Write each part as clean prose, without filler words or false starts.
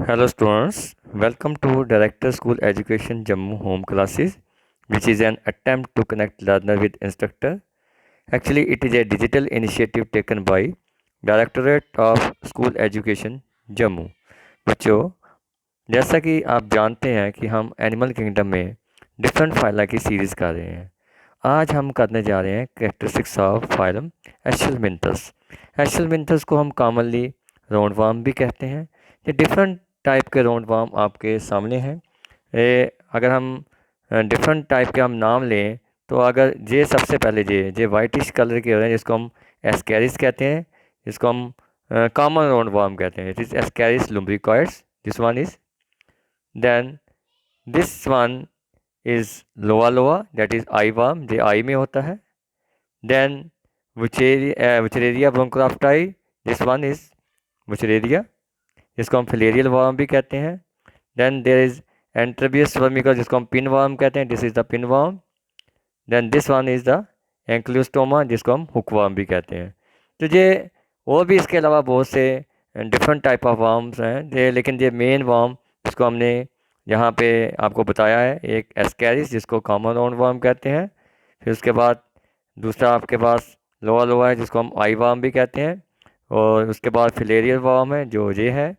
Hello students, welcome to Director School Education Jammu Home Classes, which is an attempt to connect learner with instructor. Actually, it is a digital initiative taken by Directorate of School Education Jammu. बच्चों, जैसा कि आप जानते हैं कि हम animal kingdom में different phyla की सीरीज़ कर रहे हैं। आज हम करने जा रहे हैं कैरेक्टरिस्टिक्स ऑफ फाइलम एशेलमिंथस। एशेलमिंथस को हम कॉमनली राउंड वार्म भी कहते हैं। ये डिफरेंट टाइप के राउंड वार्म आपके सामने हैं। अगर हम डिफरेंट टाइप के हम नाम लें तो अगर ये सबसे पहले ये वाइटिश कलर के हो रहे हैं जिसको हम एस्कैरिस कहते हैं, जिसको हम कॉमन राउंड वार्म कहते हैं। It is ascaris lumbricoides, this one is. Then this one is loa loa, that is I warm, ये आई में होता है। Then Wuchereria bancrofti, this one is Wuchereria, जिसको हम फिलेरियल वार्म भी कहते हैं। Then there is Enterobius vermicularis, जिसको हम पिन वार्म कहते हैं, this is the pin worm. Then this one is the Ancylostoma, जिसको हम हुक वार्म भी कहते हैं। तो ये और भी इसके अलावा बहुत से डिफरेंट टाइप ऑफ वार्म्स हैं, लेकिन ये मेन वार्म जिसको हमने यहाँ पे आपको बताया है, एक एस्कैरिस जिसको कॉमन राउंड वार्म कहते हैं। फिर उसके बाद दूसरा आपके पास लोआ लोआ है जिसको हम आई वार्म भी कहते हैं। और उसके बाद फिलेरियल वार्म है जो ये है।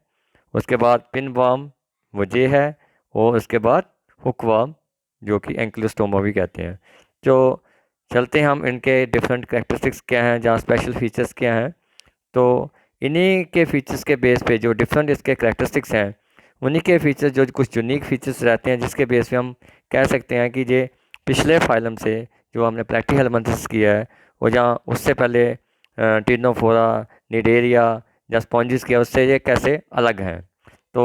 उसके बाद पिन वार्म वो ये है। और उसके बाद हुक वार्म जो कि एंक्लोस्टोमा भी कहते हैं। तो चलते हैं हम इनके डिफरेंट कैरेक्टरिस्टिक्स क्या हैं, जहाँ स्पेशल फीचर्स क्या हैं। तो इन्हीं के फीचर्स के बेस पे जो डिफरेंट इसके कैरेक्टरिस्टिक्स हैं, उन्हीं के फीचर्स जो कुछ यूनिक फीचर्स रहते हैं, जिसके बेस पे हम कह सकते हैं कि ये पिछले फाइलम से जो हमने प्लैटीहेलमिंथस किया है, वो जहाँ उससे पहले टिनोफोरा, निडेरिया या स्पॉन्जिस किया, उससे ये कैसे अलग हैं। तो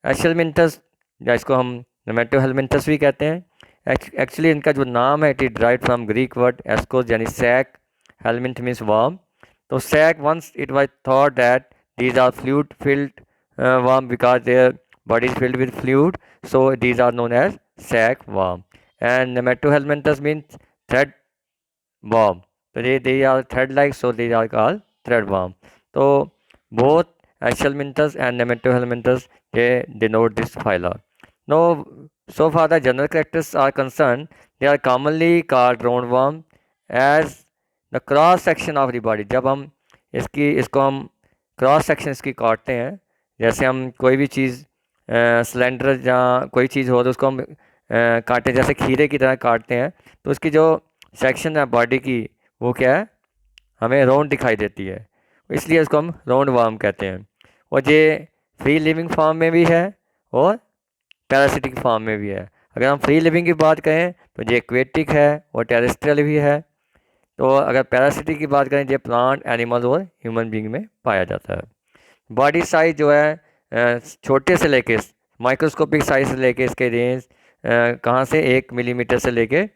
एशेलमिंथस या इसको हम नेमेटोहेलमिंथस भी कहते हैं। एक्चुअली इनका जो नाम है it is drive from Greek word askos यानी सैक, हेलमिंथ मीन्स वार्म। तो sac once it was thought that these are fluid filled worm because their body is filled with fluid, so these are known as sac worm. And nematohelminthes means thread worm, तो they are thread like, so they are called thread worm. So both Aschelminthus and Nematohelminthus, they denote this phyla. Now, so far the general characters are concerned, they are commonly called roundworm as the cross section of the body. जब हम इसको हम cross section इसकी काटते हैं, जैसे हम कोई भी चीज़ सिलेंडर या कोई चीज़ हो तो उसको हम काटें, जैसे खीरे की तरह काटते हैं, तो उसकी जो सेक्शन है बॉडी की वो क्या है, हमें राउंड दिखाई देती है, इसलिए इसको हम राउंड वार्म कहते हैं। और ये फ्री लिविंग फॉर्म में भी है और पैरासिटिक फॉर्म में भी है। अगर हम फ्री लिविंग की बात करें तो ये एक्वेटिक है और टेरेस्ट्रियल भी है। तो अगर पैरासिटिक की बात करें, ये प्लांट, एनिमल और ह्यूमन बींग में पाया जाता है। बॉडी साइज जो है छोटे से लेके माइक्रोस्कोपिक साइज से लेके इसके रेंज कहाँ से 1 मिलीमीटर से लेके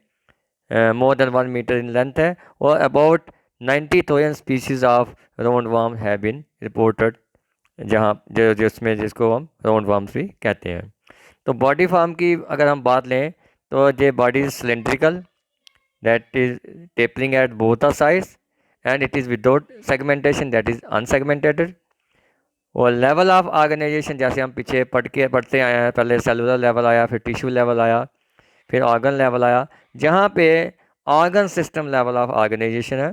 more than 1 meter in length है। और about 90,000 species of roundworm have been reported, जहाँ जिसमें जिसको हम roundworms भी कहते हैं। तो बॉडी फॉर्म की अगर हम बात लें तो ये body is cylindrical, that is tapering at both the sides, and it is without segmentation, that is unsegmented. और लेवल ऑफ ऑर्गेनाइजेशन, जैसे हम पीछे पढ़ते आए हैं, पहले सेलुलर लेवल आया, फिर टिश्यू लेवल आया, फिर ऑर्गन लेवल आया, जहाँ पे organ system level of organisation है,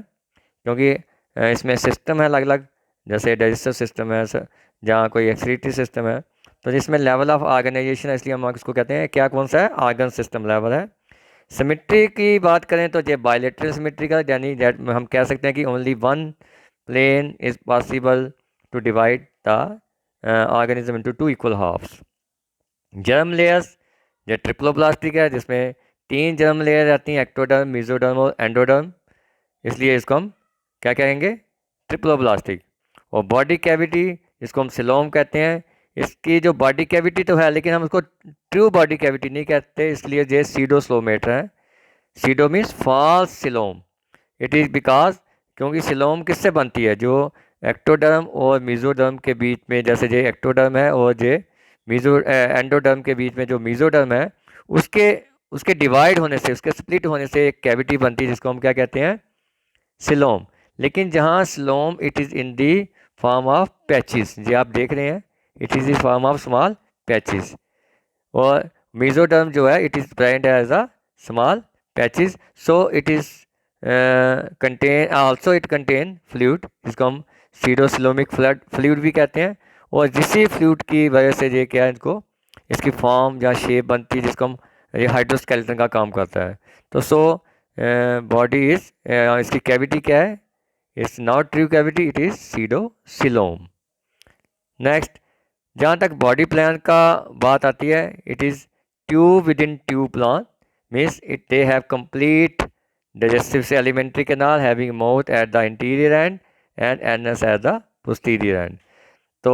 क्योंकि इसमें सिस्टम है अलग अलग, जैसे डाइजेस्टिव सिस्टम है, जहाँ कोई एक्सक्रीटरी सिस्टम है, तो जिसमें लेवल ऑफ ऑर्गेनाइजेशन है, इसलिए हम इसको कहते हैं क्या, कौन सा है, ऑर्गन सिस्टम लेवल है। सिमेट्री की बात करें तो ये बायलेटरल सिमेट्री का, यानी दैट हम कह सकते हैं कि only one plane is possible to divide the organism into 2 equal halves. Germ layers, ये ट्रिप्लोब्लास्टिक है, जिसमें 3 जर्म लेयर रहती हैं, एक्टोडर्म, मेसोडर्म और एंडोडर्म, इसलिए इसको हम क्या कहेंगे, ट्रिप्लोब्लास्टिक। और बॉडी कैविटी, जिसको हम सिलोम कहते हैं, इसकी जो बॉडी कैविटी तो है लेकिन हम उसको ट्रू बॉडी कैविटी नहीं कहते, इसलिए ये सीडोस्लोमेट है। Pseudo means false coelom. It is because, क्योंकि सिलोम किससे बनती है, जो एक्टोडर्म और मीजोडर्म के बीच में, जैसे ये एक्टोडर्म है और ये एंडोडर्म के बीच में जो मीजोडर्म है, उसके उसके डिवाइड होने से, उसके स्प्लिट होने से एक कैविटी बनती है, जिसको हम क्या कहते हैं, सिलोम। लेकिन जहाँ coelom it is in the form of patches, ये आप देख रहे हैं, it is the form of small patches. और मेसोडर्म जो है it is present as a small patches, so it is contain also it contain fluid, जिसको हम सीडोसिलोमिक फ्लूइड भी कहते हैं। और जिसी फ्लूइड की वजह से ये क्या है, इनको इसकी फॉर्म या शेप बनती है, जिसको हम ये हाइड्रोस्केलेटन का काम करता है। तो सो बॉडी इज इसकी कैविटी क्या है, it's not true cavity, it is pseudocoelom. Next, जहाँ तक बॉडी प्लान का बात आती है, it is tube within tube plan, means it they have complete digestive से alimentary canal having mouth at the interior end and anus at the posterior end। तो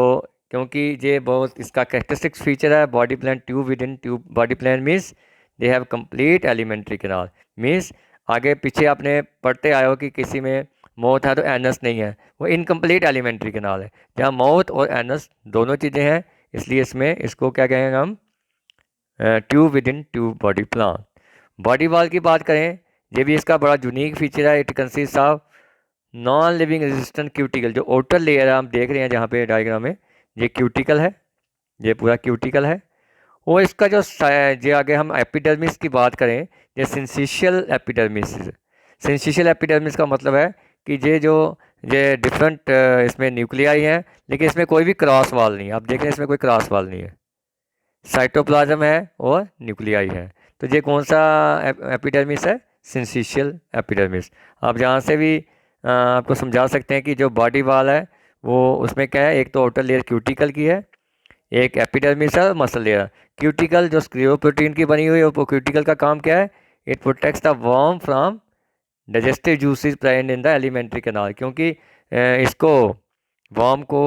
क्योंकि ये बहुत इसका कैरेक्टरिस्टिक्स फीचर है body plan, tube within tube body plan means they have complete alimentary canal, means आगे पीछे आपने पढ़ते आए हो कि किसी में माउथ है तो एनस नहीं है, वो इनकम्प्लीट एलिमेंट्री कैनाल है। जहाँ माउथ और एनस दोनों चीज़ें हैं, इसलिए इसमें इसको क्या कहेंगे हम, tube within tube body plan. Body wall की बात करें, ये भी इसका बड़ा यूनिक फीचर है। It consist of non living resistant cuticle. जो आउटर लेयर है हम देख रहे हैं जहाँ पे डायग्राम में, ये क्यूटिकल है, ये पूरा क्यूटिकल है। और इसका जो जो आगे हम एपिडर्मिस की बात करें, ये सिंसिशियल एपिडर्मिस। सिंसिशियल एपिडर्मिस का मतलब है कि ये डिफरेंट इसमें न्यूक्लियाई हैं, लेकिन इसमें कोई भी क्रॉस वॉल नहीं है। आप देख रहे हैं इसमें कोई क्रॉस वॉल नहीं है, साइटोप्लाज्म है और न्यूक्लियाई है। तो ये कौन सा एपिडर्मिस है, सिंसिशियल एपिडर्मिस। आप जहाँ से भी आपको समझा सकते हैं कि जो बॉडी वॉल है वो उसमें क्या है, एक तो आउटर लेयर क्यूटिकल की है, एक एपिडर्मिस है और मसल लेयर। क्यूटिकल जो स्क्रियो प्रोटीन की बनी हुई है, वो क्यूटिकल का काम क्या है, it protects the worm from digestive juices present in the alimentary canal. क्योंकि इसको वर्म को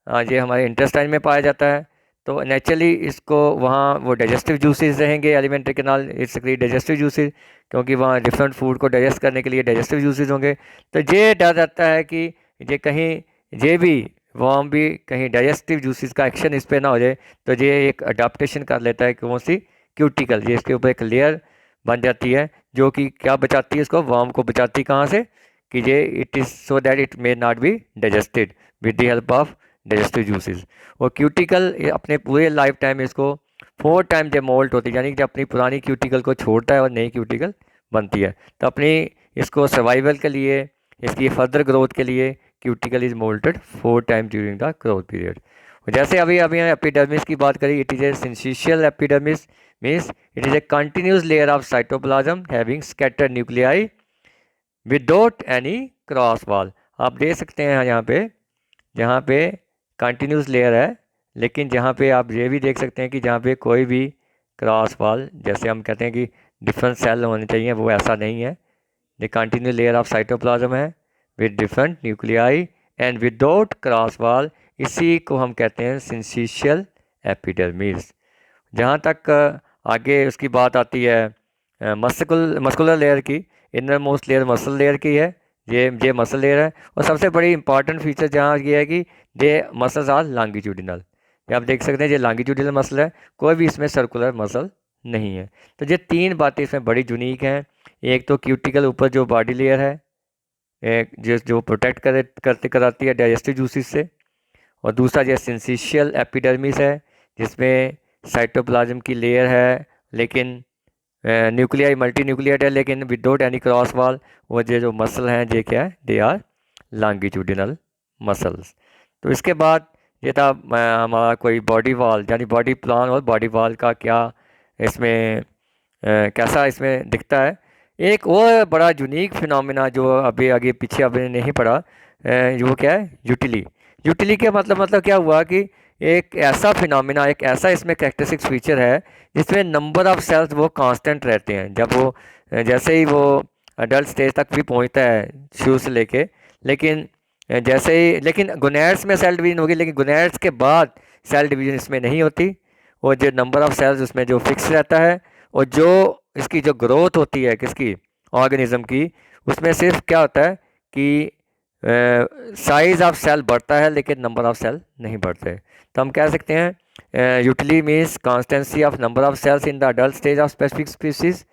ये हमारे इंटेस्टाइन में पाया जाता है, तो नेचुरली इसको वहाँ वो डाइजेस्टिव जूसेस रहेंगे, alimentary canal it's create digestive juices, क्योंकि वहाँ डिफरेंट फूड को डाइजेस्ट करने के लिए डाइजेस्टिव जूसेस होंगे। तो ये डर रहता है कि ये कहीं ये भी वर्म भी कहीं डाइजेस्टिव जूसेस का एक्शन इस पर ना हो जाए, तो ये एक अडाप्टेशन कर लेता है कौन सी, क्यूटिकल। ये इसके ऊपर एक लेयर बन जाती है जो कि क्या बचाती है, इसको वर्म को बचाती कहाँ से, कि ये it is so that it may not be digested with the help of digestive juices. और क्यूटिकल अपने पूरे लाइफ टाइम में इसको 4 टाइम जब मोल्ट होती है, यानी कि जब अपनी पुरानी क्यूटिकल को छोड़ता है और नई क्यूटिकल बनती है, तो अपनी इसको सर्वाइवल के लिए, इसकी फर्दर ग्रोथ के लिए cuticle is moulted 4 time during the growth period. जैसे अभी एपिडर्मिस की बात करी, it is a syncytial epidermis, means it is a continuous layer of cytoplasm having scattered nuclei without any cross wall. आप देख सकते हैं यहाँ पे, जहाँ पे कंटिन्यूस लेयर है, लेकिन जहाँ पे आप ये भी देख सकते हैं कि जहाँ पे कोई भी क्रॉस वॉल, जैसे हम कहते हैं कि डिफरेंट सेल होने चाहिए, वो ऐसा नहीं है। The continuous layer of cytoplasm है with different nuclei and without cross wall, इसी को हम कहते हैं सिंसिशियल एपिडर्मिस। जहाँ तक आगे उसकी बात आती है मस्कुलर लेयर की, inner most layer muscle layer की है, ये मसल लेयर है। और सबसे बड़ी इंपॉर्टेंट फीचर जहाँ ये है कि ये मसल्स आर लॉन्गिट्यूडिनल। ये आप देख सकते हैं ये लॉन्गिट्यूडिनल मसल है, कोई भी इसमें सर्कुलर मसल नहीं है। तो ये 3 बातें इसमें बड़ी यूनिक हैं। एक तो क्यूटिकल ऊपर जो बॉडी लेयर है, एक जो प्रोटेक्ट करते कराती है डाइजेस्टिव जूसेस से, और दूसरा ये सिंसिशियल एपिडर्मिस है जिसमें साइटोप्लाज्म की लेयर है, लेकिन न्यूक्लियाई मल्टी न्यूक्लियट है, लेकिन विदाउट एनी क्रॉस वॉल। वो जो मसल हैं ये क्या है, दे आर लॉन्गिट्यूडिनल मसल्स। तो इसके बाद ये था हमारा कोई बॉडी वॉल, यानी बॉडी प्लान और बॉडी वॉल का क्या इसमें कैसा इसमें दिखता है। एक और बड़ा यूनिक फिनोमिना जो अभी आगे पीछे अभी नहीं पढ़ा, वो क्या है, यूटिली। यूटिली के मतलब क्या हुआ कि एक ऐसा फिनोमिना, एक ऐसा इसमें कैरेक्टरिस्टिक फीचर है जिसमें नंबर ऑफ सेल्स वो कांस्टेंट रहते हैं। जब वो जैसे ही वो अडल्ट स्टेज तक भी पहुंचता है शुरू से लेके, लेकिन जैसे ही, लेकिन गोनैड्स में सेल डिवीजन होगी, लेकिन गोनैड्स के बाद सेल डिवीजन इसमें नहीं होती। और जो नंबर ऑफ सेल्स उसमें जो फिक्स रहता है, और जो इसकी जो ग्रोथ होती है किसकी, ऑर्गेनिज्म की, उसमें सिर्फ क्या होता है कि साइज ऑफ सेल बढ़ता है लेकिन नंबर ऑफ सेल नहीं बढ़ते। तो हम कह सकते हैं eutely means constancy of number of cells in the adult stage of specific species.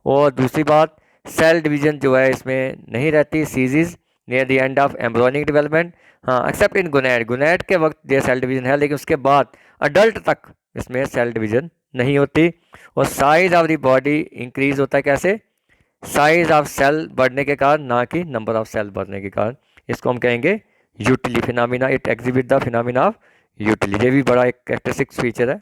और दूसरी बात, सेल डिवीजन जो है इसमें नहीं रहती, ceases near the end of embryonic development. हाँ, एक्सेप्ट इन गुनैड, गुनैड के वक्त ये सेल डिवीजन है, लेकिन उसके बाद अडल्ट तक इसमें सेल डिवीजन नहीं होती। और size of the body increase होता है, कैसे? साइज ऑफ सेल बढ़ने के कारण, ना कि नंबर ऑफ सेल बढ़ने के कारण। इसको हम कहेंगे eutely phenomena, it exhibit the phenomena of eutely. ये भी बड़ा एक कैरेक्टरिस्टिक फीचर है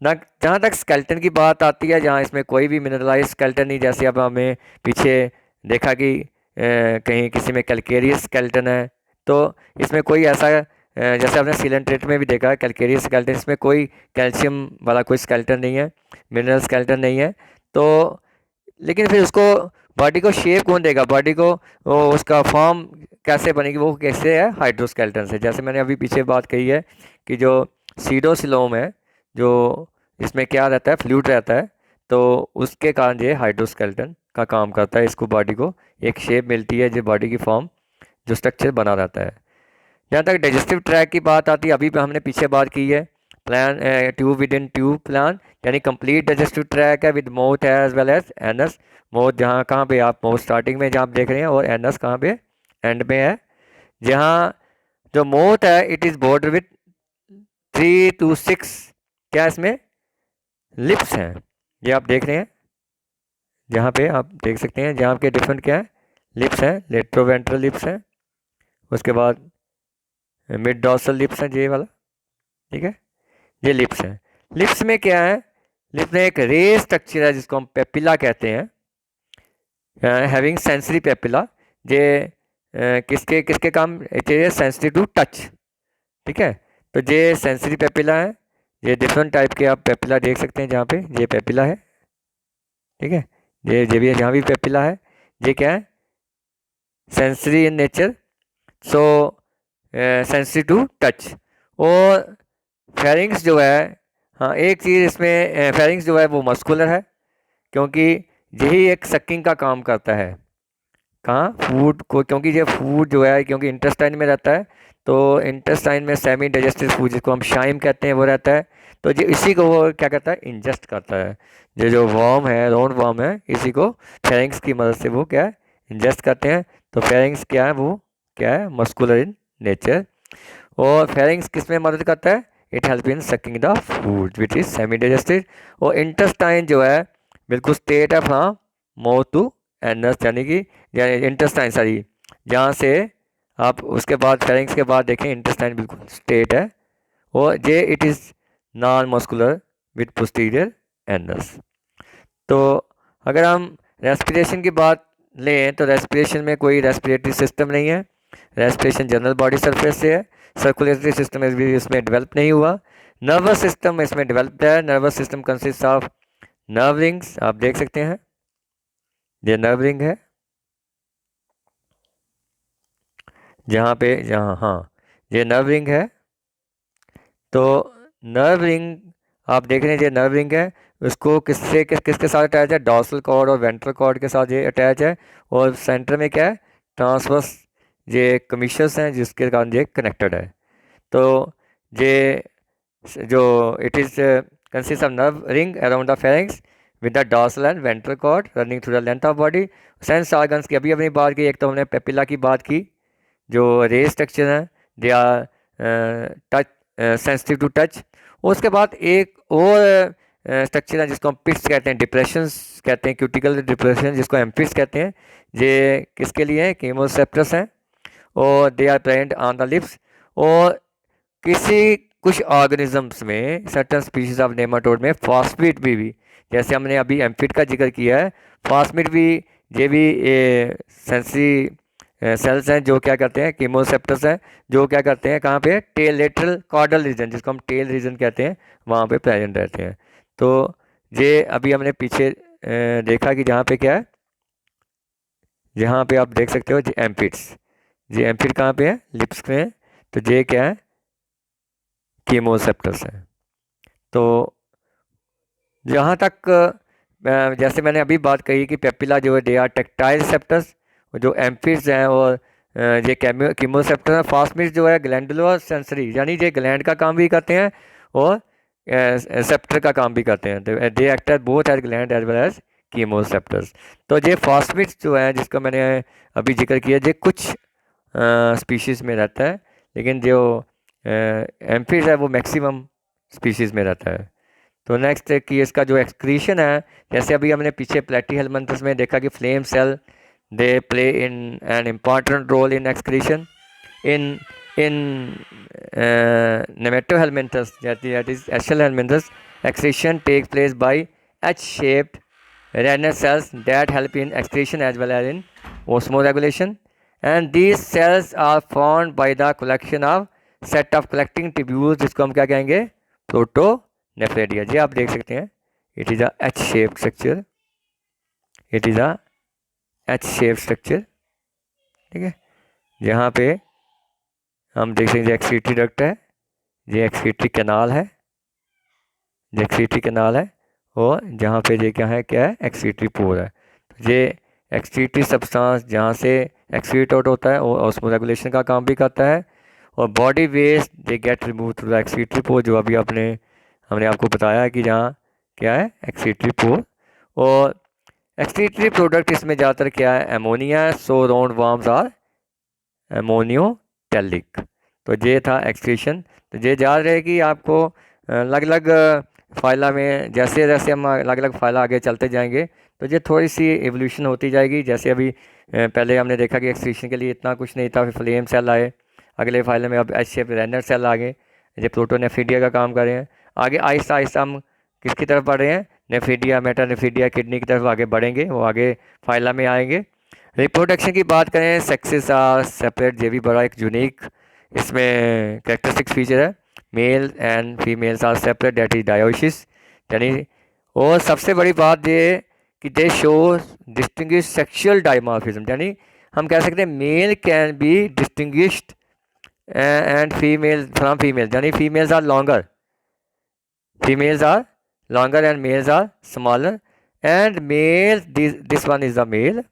ना। जहाँ तक स्केल्टन की बात आती है, जहाँ इसमें कोई भी मिनरलाइज स्केल्टन नहीं, जैसे अब हमें पीछे देखा कि कहीं किसी में कैलकेरियस स्केल्टन है, तो इसमें कोई ऐसा जैसे आपने सिलेंट्रेट में भी देखा है कैलकेरियस स्केल्टन, इसमें कोई कैल्शियम वाला कोई स्केल्टन नहीं है, मिनरल स्केल्टन नहीं है। तो लेकिन फिर उसको बॉडी को शेप कौन देगा, बॉडी को उसका फॉर्म कैसे बनेगी, वो कैसे है? हाइड्रोस्केल्टन से। जैसे मैंने अभी पीछे बात कही है कि जो सीडोसिलोम है, जो इसमें क्या रहता है, फ्लूइड रहता है, तो उसके कारण ये हाइड्रोस्केल्टन का काम करता है। इसको बॉडी को एक शेप मिलती है, जो बॉडी की फॉर्म, जो स्ट्रक्चर बना रहता है। जहाँ तक डाइजेस्टिव ट्रैक की बात आती है, अभी भी हमने पीछे बात की है, plan tube within tube plan, यानी कंप्लीट डाइजेस्टिव ट्रैक है with mouth as well as anus. Mouth जहाँ कहाँ पे, आप माउथ स्टार्टिंग में जहाँ आप देख रहे हैं, और एनस कहाँ पे, एंड में है। जहाँ जो माउथ है, it is border with 3 to 6 क्या इसमें लिप्स हैं, ये आप देख रहे हैं, जहाँ पे आप देख सकते हैं, जहाँ के डिफरेंट क्या है, लिप्स हैं, लेट्रोवेंट्रल लिप्स हैं, उसके बाद मिड डॉर्सल लिप्स हैं, ये वाला, ठीक है, ये लिप्स हैं। लिप्स में क्या है, लिप्स में एक रे स्ट्रक्चर है जिसको हम पेपिला कहते हैं, हैविंग सेंसरी पेपिला। ये किसके किसके काम, ये सेंसिटिव टू टच, ठीक है। तो ये सेंसरी पेपिला है, ये डिफरेंट टाइप के आप पेपिला देख सकते हैं, जहाँ पे ये पेपिला है, ठीक है, ये भी है, जहाँ भी पेपिला है, ये क्या है, sensory in nature, so sensitive to touch. और फेरिंग्स जो है, हाँ एक चीज़ इसमें, फेरिंग्स जो है वो मस्कुलर है, क्योंकि यही एक सकिंग का काम करता है, कहाँ, फूड को, क्योंकि ये फूड जो है, क्योंकि इंटेस्टाइन में रहता है, तो इंटेस्टाइन में सेमी डाइजेस्टिव फूड जिसको हम शाइम कहते हैं वो रहता है, तो ये इसी को वो क्या करता है, इंजेस्ट करता है। ये जो वर्म है, राउंड वर्म है, इसी को फेरिंग्स की मदद से वो क्या है, इंजेस्ट करते हैं। तो फेरिंग्स क्या है, वो क्या है, मस्कुलर इन नेचर। और फेरिंग्स किस में मदद करता है, it help in sucking the food which is semi digestive. और इंटेस्टाइन जो है बिल्कुल स्टेट है फ्रॉम माउथ टू एनस, यानी कि इंटेस्टाइन, सॉरी, जहाँ से आप उसके बाद फेरिंग्स के बाद देखें, इंटेस्टाइन बिल्कुल स्टेट है। और जे it is non muscular with posterior anus. तो अगर हम रेस्पिरेशन की बात लें, तो रेस्पिरेशन में कोई रेस्पिरेटरी सिस्टम नहीं है, रेस्पिरेशन जनरल बॉडी सरफेस से है। सर्कुलेटरी सिस्टम भी इसमें डेवलप नहीं हुआ। नर्वस सिस्टम इसमें डेवलप्ड है। Nervous system consist of nerve rings, आप देख सकते हैं, ये नर्व रिंग है, जहाँ पे, जहाँ, हाँ, ये नर्व रिंग है। तो नर्व रिंग आप देख रहे हैं, ये नर्व रिंग है, उसको किसके साथ अटैच है, डॉर्सल कॉर्ड और वेंट्रल कॉर्ड के साथ ये अटैच है। और सेंटर में क्या है, ट्रांसवर्स ये कमीशंस हैं, जिसके कारण ये कनेक्टेड है। तो ये जो it is consist of nerve ring around the pharynx with the dorsal and ventral cord running through the length of body. Sense organs की अभी अपनी बात की, एक तो हमने पेपिला की बात की, जो रे स्ट्रक्चर हैं, they are touch sensitive to touch. उसके बाद एक और स्ट्रक्चर है जिसको हम पिट्स कहते हैं, डिप्रेशंस कहते हैं, क्यूटिकल डिप्रेशन जिसको एम्पिट्स कहते हैं। ये किसके लिए हैं, कीमोसेप्टस हैं, और they are present on the lips. और किसी कुछ ऑर्गेनिजम्स में, सर्टन स्पीशीज ऑफ नेमाटोड में फॉस्फेट भी, जैसे हमने अभी एम्फिट का जिक्र किया है, फॉस्फेट भी, ये भी सेंसरी सेल्स हैं जो क्या करते हैं, कीमोसेप्टर्स हैं, जो क्या करते हैं, कहाँ पे, टेल लेटरल कॉर्डल रीजन, जिसको हम टेल रीजन कहते हैं, वहाँ पे प्रेजेंट रहते हैं। तो ये अभी हमने पीछे देखा कि जहाँ पे क्या है, जहाँ पे आप देख सकते हो जी एम्फिट्स, जी एम्फिट कहाँ पे है, लिप्स में, तो ये क्या है, कीमोसेप्टर्स है। तो जहाँ तक जैसे मैंने अभी बात कही कि पेपिला जो है दे आर टेक्टाइल सेप्टर्स, जो एम्फिट्स हैं, और ये कीमोसेप्टर हैं। फॉस्मिट्स जो है ग्लैंडुलर सेंसरी, यानी ये ग्लैंड का काम भी करते हैं और सेप्टर का काम भी करते हैं। They act as both as gland as well as chemoreceptors. तो ये फॉस्मिट्स जो है, जिसका मैंने अभी जिक्र किया, ये कुछ स्पीशीज़ में रहता है, लेकिन जो एम्फीज है वो मैक्सिमम स्पीशीज़ में रहता है। तो नेक्स्ट है कि इसका जो एक्सक्रीशन है, जैसे अभी हमने पीछे प्लेटीहेलमिन्थस में देखा कि flame cell they play in an important role in excretion in nematohelminthes, that is axial helminthes, excretion takes place by H-shaped renal cells that help in excretion as well as in osmoregulation, and these cells are formed by the collection of set of collecting tubules, जिसको हम क्या कहेंगे, प्रोटोनेफ्रेडिया। जी आप देख सकते हैं, it is a H shape structure, it is a H shape structure, ठीक है। यहाँ पे हम देख सकते हैं एक्सक्रीटरी डक्ट है, ये एक्सक्रीटरी कैनाल है, ये एक्सक्रीटरी कैनाल है, और जहाँ पे ये क्या है एक्सक्रीटरी पोर है। तो ये एक्सक्रीटरी सब्सटेंस जहाँ से एक्सक्रीट आउट होता है और ऑस्मो रेगुलेशन का काम भी करता है, और body waste they get remove through the excretory pore, जो अभी हमने आपको बताया है कि जहाँ क्या है एक्सक्रीटरी पोर। और एक्सक्रीटरी प्रोडक्ट इसमें ज़्यादातर क्या है, ammonia, so round worms are ammonotelic. तो ये था एक्सक्रीशन। तो ये याद रहे कि आपको अलग अलग फाइला में जैसे जैसे हम अलग अलग फाइला आगे चलते जाएंगे तो ये थोड़ी सी एवोल्यूशन होती जाएगी। जैसे अभी पहले हमने देखा कि एक्सक्रीशन के लिए इतना कुछ नहीं था, फिर फ्लेम सेल आए, अगले फाइल में अब एच शेप रेनर सेल आ गए, ये प्रोटोनेफ्रीडिया का काम कर रहे हैं। आगे आहिस्ता आहिस्ता हम किसकी तरफ बढ़ रहे हैं, नेफ्रीडिया, मेटानेफ्रीडिया, किडनी की तरफ आगे बढ़ेंगे, वो आगे फाइला में आएंगे। रिप्रोडक्शन की बात करें, सेक्सेस आर सेपरेट, ये भी बड़ा एक यूनिक इसमें कैरेक्टरिस्टिक फीचर है। Male and females are separate, that is dioecious, यानी। और सबसे बड़ी बात ये कि they show distinguish sexual dimorphism, यानी हम कह सकते हैं male can be distinguished and female from female, यानी females are longer, and males are smaller, and male, this one is the male,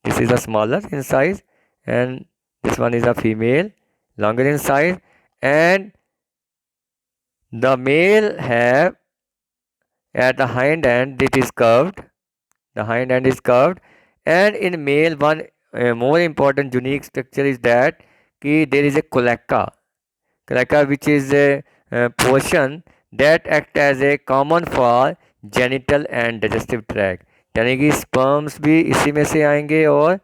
this is a smaller in size, and this one is a female, longer in size, and the male have at the hind end it is curved, the hind end is curved, and in male one more important unique structure is that there is a cloaca which is a portion that act as a common for genital and digestive tract, यानी कि sperms भी इसी में से आएंगे और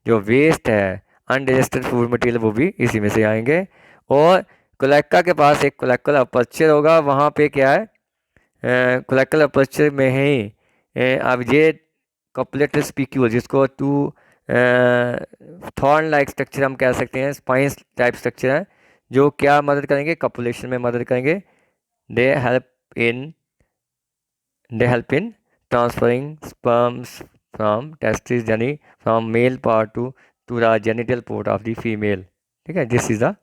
जो waste है अनडाइजेस्टेड फूड मटेरियल वो भी इसी में से आएंगे। और कोलेक्का के पास एक कोलेक्युलर अपर्चर होगा, वहाँ पे क्या है कोलेक्युलर अपर्चर में ही अब ये कपलेटल स्पीक्यूल, जिसको टू थॉर्न लाइक स्ट्रक्चर हम कह सकते हैं, स्पाइंस टाइप स्ट्रक्चर है, जो क्या मदद करेंगे, कपुलेशन में मदद करेंगे। They help in transferring sperms from testis, यानी from male part to the genital pore of the female, ठीक है। This is the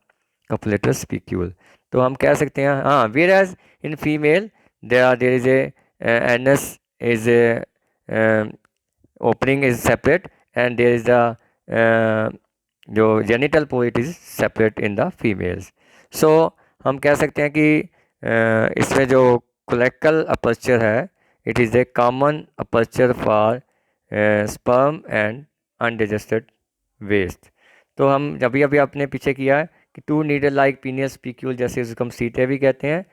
copulatory spicule. तो हम कह सकते हैं हाँ, whereas in female there is a anus is opening is separate, and there is the जो genital pore is separate in the females. So हम कह सकते हैं कि इसमें जो कोलेक्टल अपर्चर है, it is a common aperture for sperm and undigested waste. तो हम अभी अभी आपने पीछे किया है कि two needle like penial spicule, जैसे उसको हम सीटे भी कहते हैं,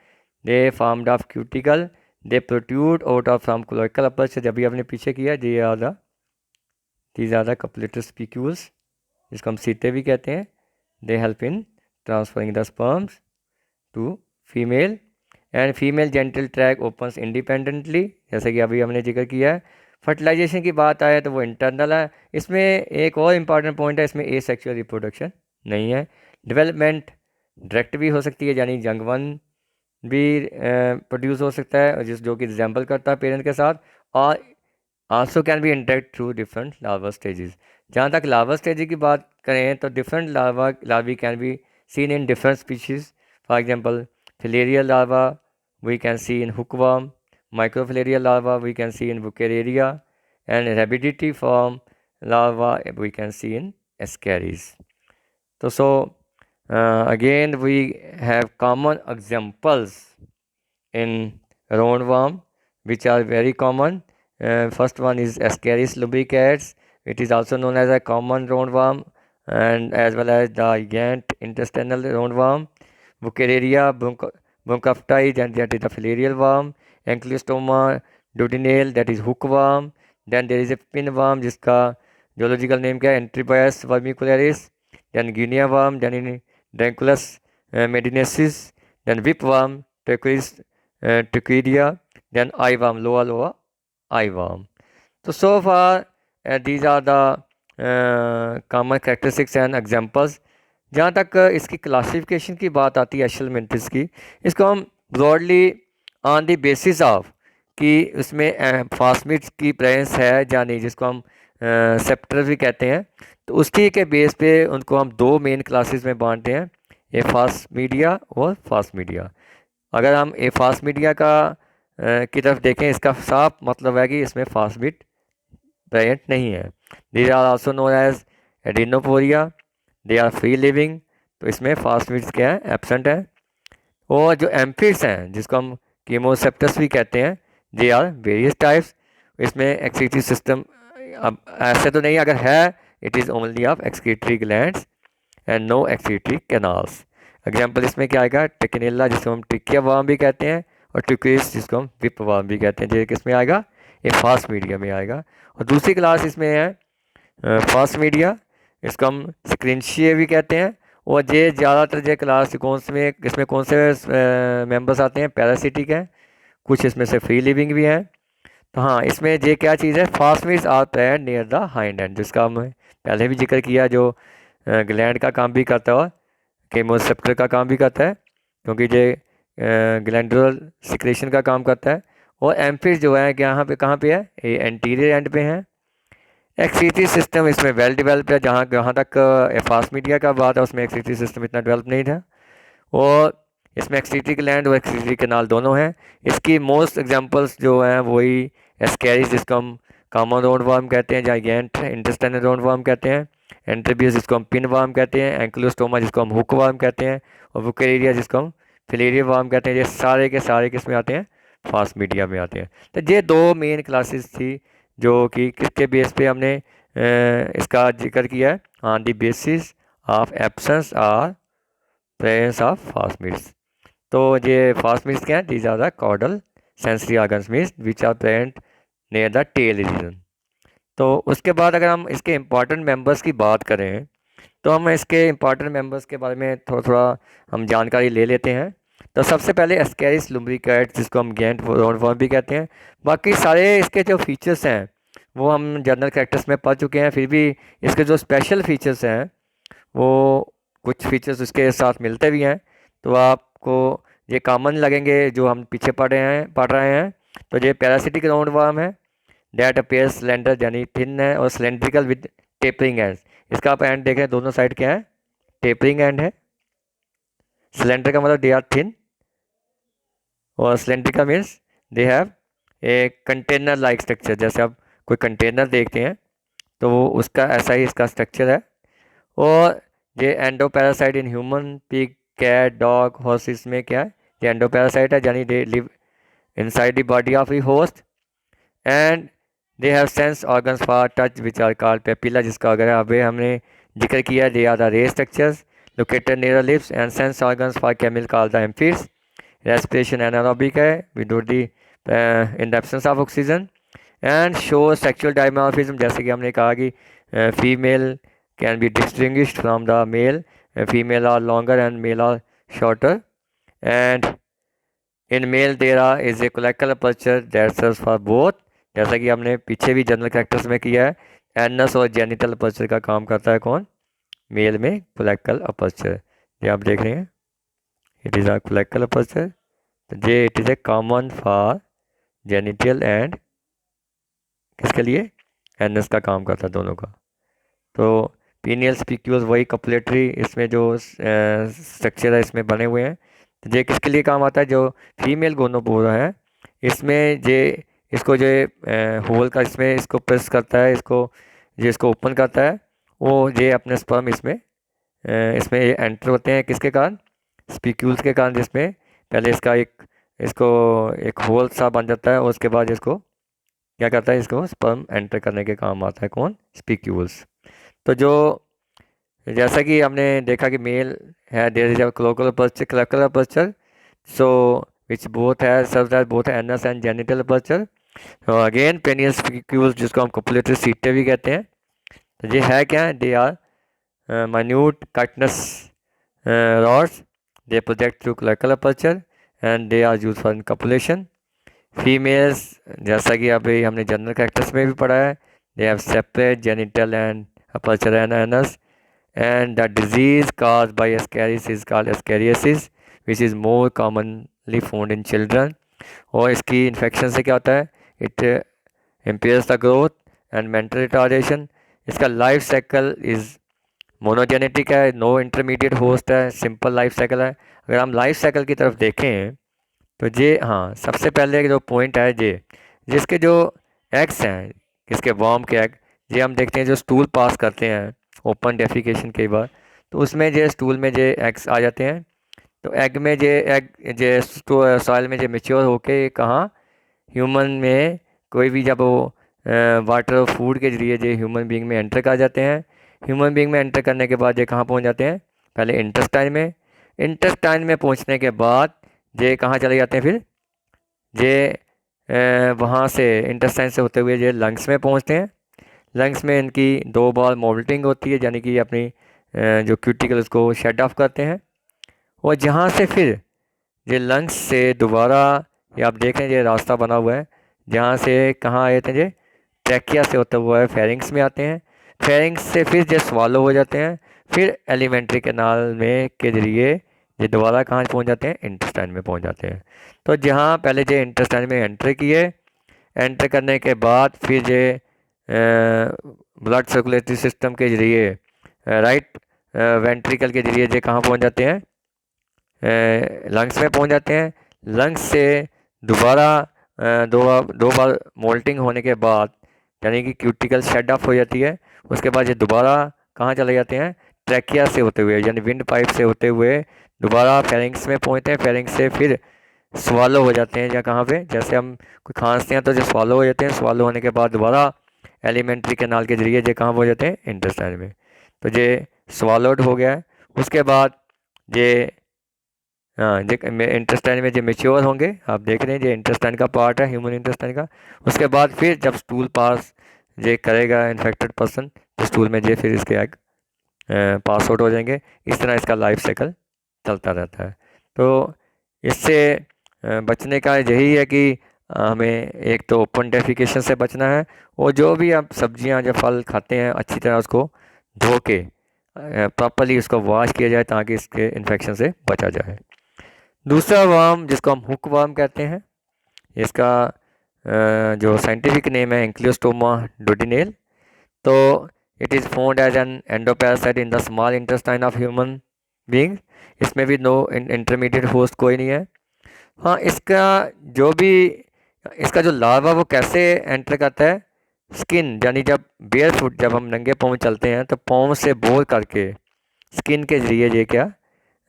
they formed of cuticle, they protrude out of from cloacal aperture, जब भी आपने पीछे किया, these are the copulatory spicules, जिसको हम सीटे भी कहते हैं। They help in transferring the sperms to female, and female genital track opens independently, जैसे कि अभी हमने जिक्र किया है। फर्टिलाइजेशन की बात आए तो वो इंटरनल है। इसमें एक और इम्पॉर्टेंट पॉइंट है, इसमें एसेक्सुअल रिप्रोडक्शन नहीं है। डेवलपमेंट डायरेक्ट भी हो सकती है, यानी यंग वन भी प्रोड्यूस हो सकता है, जो कि रिजेंबल करता है पेरेंट के साथ, और also can be interact through different larva stages. जहाँ तक लार्वा स्टेज की बात करें तो different larvae can be seen in different species. For example filarial larva we can see in hookworm, microfilarial larva we can see in Wuchereria, and rabidiform larva we can see in Ascaris. So again we have common examples in roundworm which are very common. First one is Ascaris lubricans. It is also known as a common roundworm. and as well as the giant intestinal roundworm, Wuchereria bronchopti, then that is the filarial worm, Ankylostoma duodenale, that is hookworm, then there is a pinworm जिसका zoological name क्या है Antrobus vermicularis, then guinea worm, then in Dranculus medinensis, then whipworm, Trichidia, then eyeworm, loa eyeworm. So far these are the common characteristics and examples. जहाँ तक इसकी classification की बात आती है एशेलमेंटिस की, इसको हम broadly on the basis of कि उसमें फास्मिड्स की प्रेजेंस है या नहीं, जिसको हम सेप्टर भी कहते हैं, तो उसकी के बेस पे उनको हम दो मेन क्लासेस में बांटते हैं, ए फास्ट मीडिया और फास्ट मीडिया। अगर हम ए फास्ट मीडिया का की तरफ देखें, इसका साफ मतलब है कि इसमें फास्मिड प्रेजेंट नहीं है। These are also known as Adenophorea, they are free living, तो इसमें फास्मिड्स क्या है एब्सेंट है। और जो एम्फिड्स हैं जिसको हम कीमोसेप्टस भी कहते हैं, दे आर वेरियस टाइप्स। इसमें एक्सक्रीटरी सिस्टम अब ऐसे तो नहीं, अगर है it is only of excretory glands and no excretory canals. Example इसमें क्या आएगा, टेकिनेला जिसको हम टिकिया वर्म भी कहते हैं, और ट्यूक्रिस जिसको हम विप वर्म भी कहते हैं, जो किस में आएगा, ये फास्ट मीडिया में आएगा। और दूसरी क्लास इसमें है फास्ट मीडिया, इसको हम स्क्रिंशिया भी कहते हैं। और ये ज़्यादातर जो क्लास कौन से में, इसमें कौन से मेंबर्स आते हैं, पैरासिटिक हैं, कुछ इसमें से फ्री लिविंग भी हैं। तो हाँ, इसमें ये क्या चीज़ है, phasmids are present near the hind end, जिसका हम पहले भी जिक्र किया, जो ग्लैंड का काम भी करता है और केमोसेप्टर का काम भी करता है, क्योंकि ये ग्लैंडुलर सिक्रेशन का काम करता है। और एम्फिड्स जो है यहाँ पे कहाँ पे है, ये एंटीरियर एंड पे हैं। एक्सक्रीटरी सिस्टम इसमें वेल डेवलप्ड है, जहाँ तक फास्ट मीडिया का बात है उसमें एक्सक्रीटरी सिस्टम इतना डेवलप नहीं था। और इसमें एक्सक्रीटरी ग्लैंड और एक्सक्रीटरी कैनाल दोनों हैं। इसकी मोस्ट एग्जांपल्स जो हैं वही एस्कैरिस जिसको हम कॉमन राउंडवॉर्म कहते हैं, जाइगेंट इंटेस्टाइनल राउंडवॉर्म कहते हैं, एंट्रीबियस जिसको हम पिन वर्म कहते हैं, एंक्लोस्टोमा जिसको हम हुक वर्म कहते हैं, और वुकेरिया जिसको हम फिलेरिया वर्म कहते हैं। ये सारे के सारे किस में आते हैं, फास्ट मीडिया में आते हैं। तो ये दो मेन क्लासेस थी जो कि किसके बेस पे हमने इसका जिक्र किया है, on the basis of absence और प्रेजेंस ऑफ फास्मिड्स। तो ये फास्मिड्स क्या है, these are the caudal sensory organs means which are present near the tail region. तो उसके बाद अगर हम इसके इम्पॉर्टेंट मेंबर्स की बात करें, तो हम इसके इम्पॉर्टेंट मेंबर्स के बारे में थोड़ा थोड़ा हम जानकारी ले लेते हैं। तो सबसे पहले एस्कैरिस लुम्ब्रिकैट जिसको हम गैंट राउंडवॉर्म भी कहते हैं। बाकी सारे इसके जो फीचर्स हैं वो हम जनरल कैरेक्टर्स में पढ़ चुके हैं, फिर भी इसके जो स्पेशल फीचर्स हैं वो कुछ फीचर्स उसके साथ मिलते भी हैं, तो आपको ये कॉमन लगेंगे जो हम पीछे पढ़ रहे हैं। तो ये पैरासिटिक राउंडवॉर्म है, डेट अपेयर सिलेंडर यानी थिन है, और सिलेंड्रिकल विद टेपरिंग एंड। इसका आप एंड देखें, दोनों साइड क्या है, टेपरिंग एंड है। सिलेंडर का मतलब दे आर थिन, और cylindrical means they have a container like structure. जैसे आप कोई कंटेनर देखते हैं तो वो उसका ऐसा ही इसका स्ट्रक्चर है। और ये endoparasite in human, pig, cat, dog, horse, इसमें क्या है, ये एंडो पैरासाइट है, यानी they live inside the body of the host, and they have sense organs for touch which are called papilla, जिसका अगर अभी हमने जिक्र किया, they are the ray structures located near lips, and sense organs for chemical called the amphids. Respiration anaerobic है without the in the absence of oxygen, and show sexual dimorphism, जैसे कि हमने कहा कि female can be distinguished from the male, female are longer and male are shorter, and in male there are is a cloacal aperture that serves for both, जैसा कि हमने पीछे भी जनरल कैरेक्टर्स में किया है। एनस और जेनिटल अपर्चर का काम करता है कौन, मेल में कोलेक्टल अपर्चर, ये आप देख रहे हैं, इट इज़ अ कोलेक्टल अपर्चर। तो ये it is a common for genital and किसके लिए, एनस का काम करता है दोनों का। तो पीनियल स्पिक्यूल्स वही कपलेटरी, इसमें जो स्ट्रक्चर है इसमें बने हुए हैं। तो ये किसके लिए काम आता है, जो फीमेल गोनोपोरा है इसमें ये इसको जो होल का इसमें इसको प्रेस करता है, इसको जो इसको ओपन करता है, वो ये अपने स्पर्म इसमें ये एंटर होते हैं, किसके कारण, स्पिक्यूल्स के कारण, जिसमें पहले इसको एक होल सा बन जाता है, और उसके बाद इसको क्या करता है, इसको स्पर्म एंटर करने के काम आता है कौन, स्पिक्यूल्स। तो जो जैसा कि हमने देखा कि मेल है, there is a clavicular aperture, so which both है serves as both anus and genital aperture. Again penial spicules, जिसको हम कॉपुलेटरी सीटे भी कहते हैं। तो ये है क्या, they are minute chitinous rods. They project through clerical aperture and they are used for copulation. Females, जैसा कि अभी हमने जनरल कैरेक्टर्स में भी पढ़ा है, they have separate genital and aperture and anus, and the disease caused by ascaris is called ascariasis, which is more commonly found in children. और इसकी इन्फेक्शन से क्या होता है, it impairs the growth and mental retardation. इसका life cycle is monogenetic है, no intermediate host है, simple life cycle है। अगर हम लाइफ साइकिल की तरफ देखें तो ये, हाँ, सबसे पहले जो पॉइंट है ये, जिसके जो एग्स हैं, किसके वर्म के एग, ये हम देखते हैं जो स्टूल पास करते हैं ओपन डेफिकेशन के बाद, तो उसमें जो स्टूल में जो एग्स आ जाते हैं, तो एग में जो एग जो सॉइल में जो मेच्योर होके कहाँ, ह्यूमन में कोई भी जब वो वाटर फूड के जरिए जो ह्यूमन बीइंग में एंटर कर जाते हैं, ह्यूमन बीइंग में एंटर करने के बाद ये कहाँ पहुँच जाते हैं, पहले इंटेस्टाइन में, इंटेस्टाइन में पहुँचने के बाद ये कहाँ चले जाते हैं, फिर ये वहाँ से इंटेस्टाइन से होते हुए ये लंग्स में पहुँचते हैं। लंग्स में इनकी 2 बार मोल्टिंग होती है, यानी कि अपनी जो क्यूटिकल उसको शेड ऑफ करते हैं, और जहाँ से फिर ये लंग्स से दोबारा, ये आप देख रहे हैं ये रास्ता बना हुआ है, जहाँ से कहाँ आए थे, ये ट्रैकिया से होता हुआ है फेरिंग्स में आते हैं, फेरिंग्स से फिर ये स्वालो हो जाते हैं, फिर एलिमेंट्री कैनाल में के जरिए ये दोबारा कहाँ पहुँच जाते हैं, इंटेस्टाइन में पहुँच जाते हैं। तो जहाँ पहले ये इंटेस्टाइन में एंटर किए, एंटर करने के बाद फिर ये ब्लड सर्कुलेटरी सिस्टम के जरिए राइट वेंट्रिकल के जरिए ये कहाँ पहुँच जाते हैं, लंग्स में पहुँच जाते हैं। लंग्स से दोबारा दो बार मोल्टिंग होने के बाद, यानी कि क्यूटिकल शेड ऑफ हो जाती है, उसके बाद ये दोबारा कहाँ चले जाते हैं, ट्रैकिया से होते हुए, यानी विंड पाइप से होते हुए दोबारा फेरिंग्स में पहुँचते हैं, फेरिंग्स से फिर स्वालो हो जाते हैं, या कहाँ पे, जैसे हम कोई खांसते हैं तो जो स्वालो हो जाते हैं, स्वालो होने के बाद दोबारा एलिमेंट्री कैनाल के जरिए ये कहाँ पहुँच जाते हैं, इंटेस्टाइन में। तो ये स्वालोड हो गया है। उसके बाद ये, हाँ, इंटेस्टाइन में जो मेच्योर होंगे, आप देख रहे हैं ये इंटेस्टाइन का पार्ट है, ह्यूमन इंटेस्टाइन का। उसके बाद फिर जब स्टूल पास ये करेगा इन्फेक्टेड पर्सन, तो स्टूल में ये फिर इसके एग पास आउट हो जाएंगे। इस तरह इसका लाइफ साइकिल चलता रहता है। तो इससे बचने का यही है कि हमें एक तो ओपन डेफिकेशन से बचना है, और जो भी आप सब्जियां या फल खाते हैं अच्छी तरह उसको धो के प्रॉपरली उसको वॉश किया जाए, ताकि इसके इन्फेक्शन से बचा जाए। दूसरा वर्म, जिसको हम हुक वर्म कहते हैं, इसका जो साइंटिफिक नेम है एंक्लियोस्टोमा डोडिनेल। तो it is found as an endoparasite in the small intestine of human being. इसमें भी नो इंटरमीडिएट होस्ट कोई नहीं है। हाँ, इसका जो लार्वा वो कैसे एंटर करता है, स्किन, यानी जब बेयर फुट, जब हम नंगे पाँव चलते हैं तो पाँव से बोर करके स्किन के जरिए ये क्या,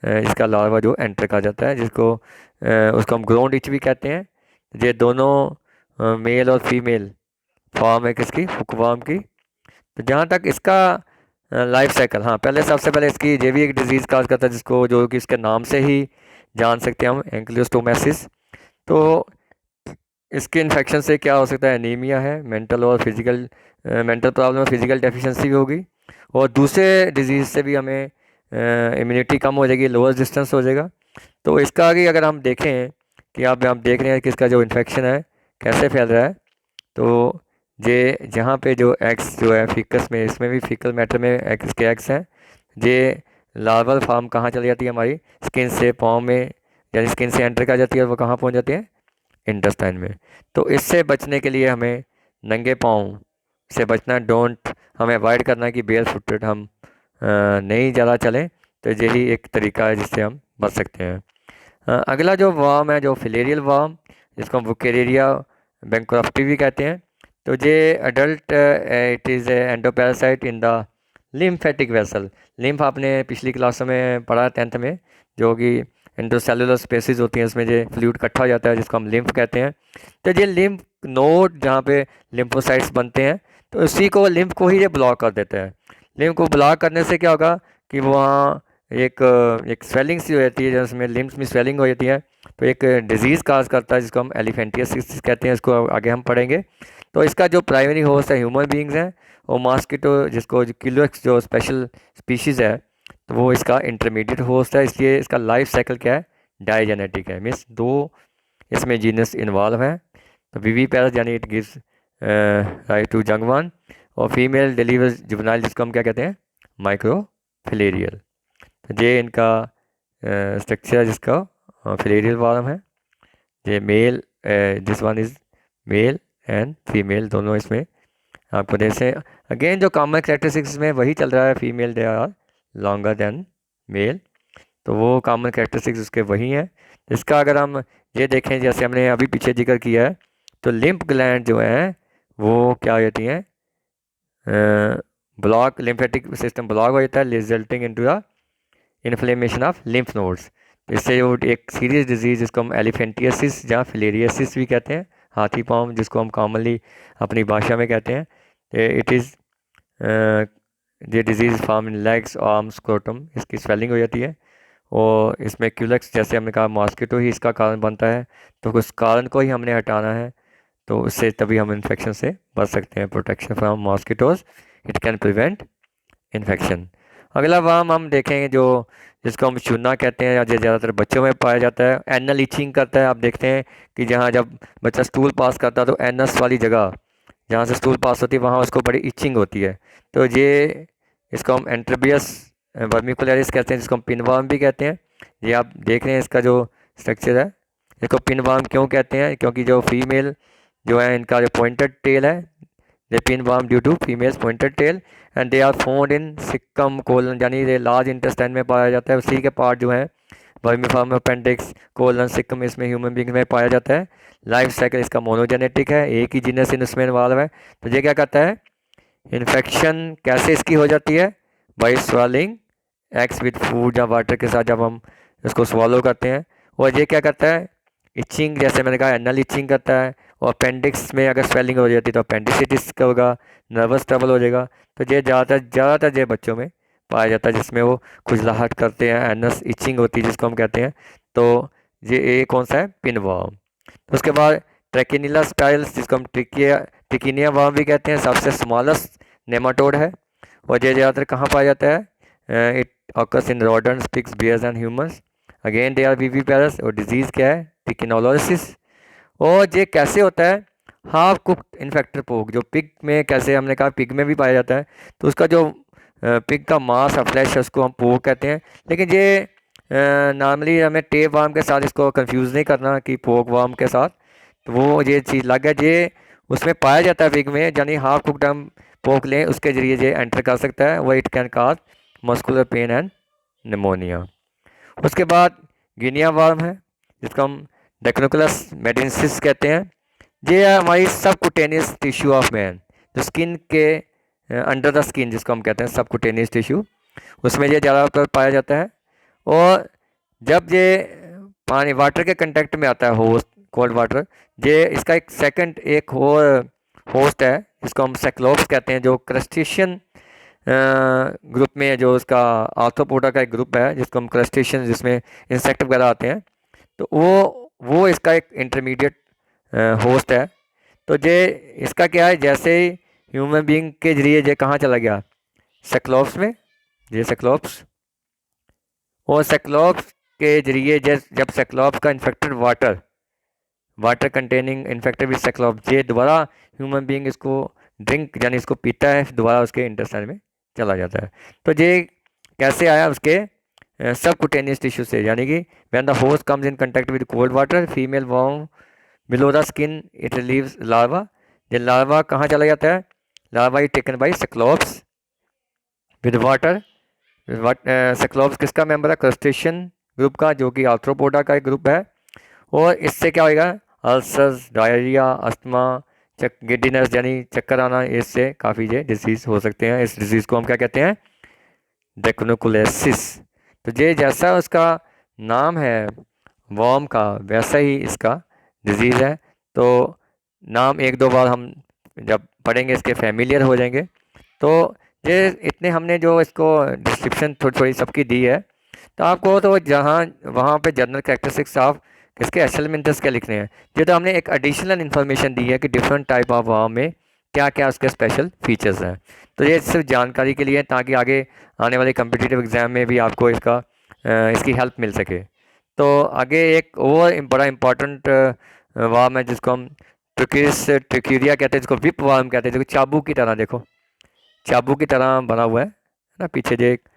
इसका लार्वा जो एंटर कर जाता है, उसको हम ग्राउंड इच भी कहते हैं। ये दोनों मेल और फीमेल फॉर्म है किसकी, हुकवर्म की। तो जहाँ तक इसका लाइफ साइकिल, हाँ, सबसे पहले इसकी ये भी एक डिजीज़ काज करता है, जिसको जो कि इसके नाम से ही जान सकते हैं हम, एंक्लियोस्टोमेसिस। तो इसके इन्फेक्शन से क्या हो सकता है, एनीमिया है, मेंटल प्रॉब्लम, फिजिकल डेफिशिएंसी भी होगी, और दूसरे डिजीज़ से भी हमें इम्यूनिटी कम हो जाएगी, लोअर रेजिस्टेंस हो जाएगा। तो इसका आगे अगर हम देखें कि आप देख रहे हैं कि इसका जो इन्फेक्शन है कैसे फैल रहा है, तो ये जहाँ पे जो एग्स जो है फिकस में, इसमें भी फीकल मैटर में इसके एग्स हैं, ये लार्वल फार्म कहाँ चली जाती है, हमारी स्किन से पाँव में, यानी स्किन से एंटर कर जाती है, और वो कहाँ पहुँच जाती है, इंटेस्टाइन में। तो इससे बचने के लिए हमें नंगे पाँव से बचना, हमें अवॉइड करना है कि बेयर फुटेड हम नहीं ज़्यादा चलें। तो यही एक तरीका है जिससे हम बच सकते हैं। अगला जो वार्म है, जो फिलेरियल वार्म, जिसको हम वुकेरिया बैंक्रॉफ्टी भी कहते हैं। तो ये adult, it is endoparasite in the lymphatic vessel. Lymph आपने पिछली क्लासों में पढ़ा 10th में, जो कि इंट्रासेलुलर स्पेसिस होती हैं, उसमें ये फ्लूइड इकट्ठा हो जाता है, जिसको हम लिम्फ कहते हैं। तो ये लिम्फ नोड जहाँ पे लिम्फोसाइट्स बनते हैं, तो उसी को, लिम्फ को ही ये ब्लॉक कर देता है। लिम्फ को ब्लॉक करने से क्या होगा कि वहाँ एक एक स्वेलिंग सी हो जाती है, जिसमें लिम्फ्स में स्वेलिंग हो जाती है, तो एक डिजीज़ काज करता है जिसको हम एलिफेंटियासिस कहते हैं। इसको आगे हम पढ़ेंगे। तो इसका जो प्राइमरी होस्ट है ह्यूमन बींग्स हैं, और मॉस्किटो जिसको किलोएक्स जो स्पेशल स्पीशीज़ है, तो वो इसका इंटरमीडिएट होस्ट है। इसलिए इसका लाइफ साइकिल क्या है, डायजेनेटिक है, मीन्स दो इसमें जीनस इन्वॉल्व हैं। तो वीवी पैरस यानी इट गिव्स राइट टू जंग वन, और फीमेल डिलीवर जुवेनाइल जिसको हम क्या कहते हैं, माइक्रोफिलेरियल। तो ये इनका स्ट्रक्चर जिसका फिलेरियल फॉर्म है। ये male, this one is male and female दोनों इसमें आपको जैसे अगेन जो कॉमन कैरेक्टरिस्टिक्स में वही चल रहा है, female they are longer than male, तो वो कॉमन कैरेक्टरिस्टिक्स उसके वही हैं। इसका अगर हम ये देखें जैसे हमने अभी पीछे जिक्र किया है, तो लिम्फ ग्लैंड जो हैं वो क्या हो जाती हैं, ब्लॉक, लिम्फेटिक सिस्टम ब्लॉक हो जाता है, resulting into the inflammation of lymph nodes. इससे वो एक सीरियस डिजीज़ जिसको हम एलिफेंटियासिस या फिलेरियासिस भी कहते हैं, हाथी पाँव जिसको हम कॉमनली अपनी भाषा में कहते हैं, इट इज़ ये disease form in legs, arms, scrotum, इसकी स्वेलिंग हो जाती है। और इसमें क्यूलेक्स जैसे हमने कहा मॉस्किटो ही इसका कारण बनता है, तो उस कारण को ही हमने हटाना है, तो उससे तभी हम इन्फेक्शन से बच सकते हैं। Protection from mosquitoes, it can prevent infection. अगला वर्म हम देखेंगे जो जिसको हम चूना कहते हैं, या जो ज़्यादातर बच्चों में पाया जाता है, एनल ईचिंग करता है। आप देखते हैं कि जहाँ जब बच्चा स्टूल पास करता है तो एनस वाली जगह जहाँ से स्टूल पास होती है वहाँ उसको बड़ी इचिंग होती है। तो ये इसको हम एंट्रबियस वर्मिकुलरिस कहते हैं, जिसको हम पिनवर्म भी कहते हैं। ये आप देख रहे हैं इसका जो स्ट्रक्चर है, इसको पिनवर्म क्यों कहते हैं, क्योंकि जो फीमेल जो है इनका जो पॉइंटेड टेल है, they pinworm due to females pointed tail, and they are found in caecum colon, यानी ये लार्ज इंटेस्टाइन में पाया जाता है। उसी के पार्ट जो है वर्मीफॉर्म, अपेंडिक्स, कोलन, सिक्कम इसमें ह्यूमन बींग में पाया जाता है। लाइफ साइकिल इसका मोनोजेनेटिक है, एक ही जीनस इसमें इन्वॉल्व है। तो ये क्या कहता है, इन्फेक्शन कैसे इसकी हो जाती है, by swelling x with food या वाटर के साथ जब हम इसको swallow करते हैं। और ये क्या करता है, इचिंग, जैसे मैंने कहा एनल इचिंग करता है। और अपेंडिक्स में अगर स्वेलिंग हो जाती है तो अपेंडिसिटिस का होगा, नर्वस ट्रबल हो जाएगा। तो ये ज़्यादातर ये बच्चों में पाया जाता है, जिसमें वो खुजलाहट करते हैं, एनस इचिंग होती है जिसको हम कहते हैं। तो ये कौन सा है, पिनवर्म। तो उसके बाद ट्रैकिनिला स्पाइरल्स जिसको हम ट्रिकिनिया वर्म भी कहते हैं, सबसे स्मॉलेस्ट नेमाटोड है। और ये ज़्यादातर कहाँ पाया जाता है, it occurs in rodents, pigs, bears and humans. Again they are viviparous. और डिजीज़ क्या है, ट्रिकिनोलोसिस। और ये कैसे होता है, हाफ कुक्ड इन्फेक्टर पोक, जो पिग में, कैसे हमने कहा पिग में भी पाया जाता है, तो उसका जो पिग का मांस है, फ्लैश है, उसको हम पोक कहते हैं। लेकिन ये नॉर्मली हमें टेप वार्म के साथ इसको कंफ्यूज नहीं करना कि पोक वार्म के साथ, तो वो ये चीज़ लग है, ये उसमें पाया जाता है पिग में, यानी हाफ कुक्ड हम पोक लें उसके जरिए ये एंटर कर सकता है, वो it can cause muscular pain and pneumonia. उसके बाद गिनिया वार्म है जिसको हम डेक्नोकुलस मेडिसिस कहते हैं। ये है हमारी सबकुटेनियस टिश्यू ऑफ मैन, जो स्किन के अंडर द स्किन जिसको हम कहते हैं सबकुटेनियस टिश्यू, उसमें ये ज़्यादातर पाया जाता है। और जब ये पानी वाटर के कंटेक्ट में आता है, होस्ट कोल्ड वाटर, ये इसका एक सेकंड एक और होस्ट है जिसको हम सेक्लोप्स कहते हैं, जो क्रस्टेशियन ग्रुप में है, जो उसका आर्थ्रोपोडा का एक ग्रुप है जिसको हम क्रस्टेशियन, जिसमें इंसेक्ट वगैरह आते हैं, तो वो इसका एक इंटरमीडिएट होस्ट है। तो ये इसका क्या है, जैसे ही ह्यूमन बीइंग के जरिए ये कहाँ चला गया, सेक्लोप्स में, ये सेक्लोप्स, और सेक्लोप्स के जरिए जब सेक्लोप्स का infected water containing infected with cyclops, ये दोबारा ह्यूमन बीइंग इसको ड्रिंक यानी इसको पीता है, दोबारा उसके इंटेस्टाइन में चला जाता है। तो ये कैसे आया, उसके सबकुटेनियस टिश्यू से, यानी कि when the host comes in contact with cold water, female worm below the skin, it relieves larva. ये लार्वा कहाँ चला जाता है, larva is taken by cyclops with water. Cyclops किसका मेंबर है, क्रस्टेशियन ग्रुप का, जो कि आर्थ्रोपोडा का एक ग्रुप है। और इससे क्या होएगा, अल्सर्स, डायरिया, अस्थमा, गिड्डीनेस यानी चक्कर आना, इससे काफ़ी ये डिजीज़ हो सकते हैं। इस डिज़ीज़ को हम क्या कहते हैं, ड्रैकोनोकुलेसिस। तो ये जैसा उसका नाम है वर्म का, वैसा ही इसका डिजीज़ है। तो नाम एक दो बार हम जब पढ़ेंगे इसके फैमिलियर हो जाएंगे। तो ये इतने हमने जो इसको डिस्क्रिप्शन थोड़ी थोड़ी सबकी दी है, तो आपको तो जहाँ वहाँ पे जनरल कैरेक्टरिस्टिक्स ऑफ किसके एसेलमेंट्स के लिखने हैं। ये तो हमने एक एडिशनल इन्फॉर्मेशन दी है कि डिफरेंट टाइप ऑफ वाव में क्या क्या उसके स्पेशल फीचर्स हैं। तो ये सिर्फ जानकारी के लिए है, ताकि आगे आने वाले कम्पिटिटिव एग्ज़ाम में भी आपको इसकी हेल्प मिल सके। तो आगे एक और बड़ा इम्पॉर्टेंट वार्म है जिसको हम ट्रिक्यूरिया कहते हैं, जिसको विप वार्म कहते हैं, जिसको चाबू की तरह, देखो चाबू की तरह बना हुआ है ना, पीछे जो एक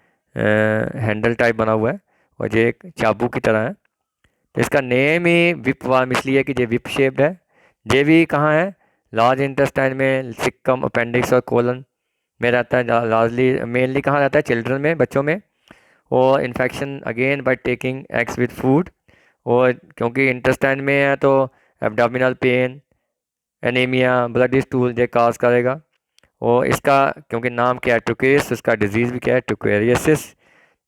हैंडल टाइप बना हुआ है और ये एक चाबू की तरह है। तो इसका नेम ही विप वार्म इसलिए कि ये विप शेप्ड है। ये भी कहाँ है, लार्ज इंटेस्टाइन में, सिक्कम, अपेंडिक्स और कोलन में रहता है। लार्जली मेनली कहाँ रहता है, चिल्ड्रन में, बच्चों में। और infection again by taking eggs with food, और क्योंकि इंटेस्टाइन में है तो abdominal pain, anaemia, bloody stool ये काज करेगा। और इसका क्योंकि नाम क्या है टुकेरियस, इसका डिजीज़ भी क्या है टुकेरियसिस।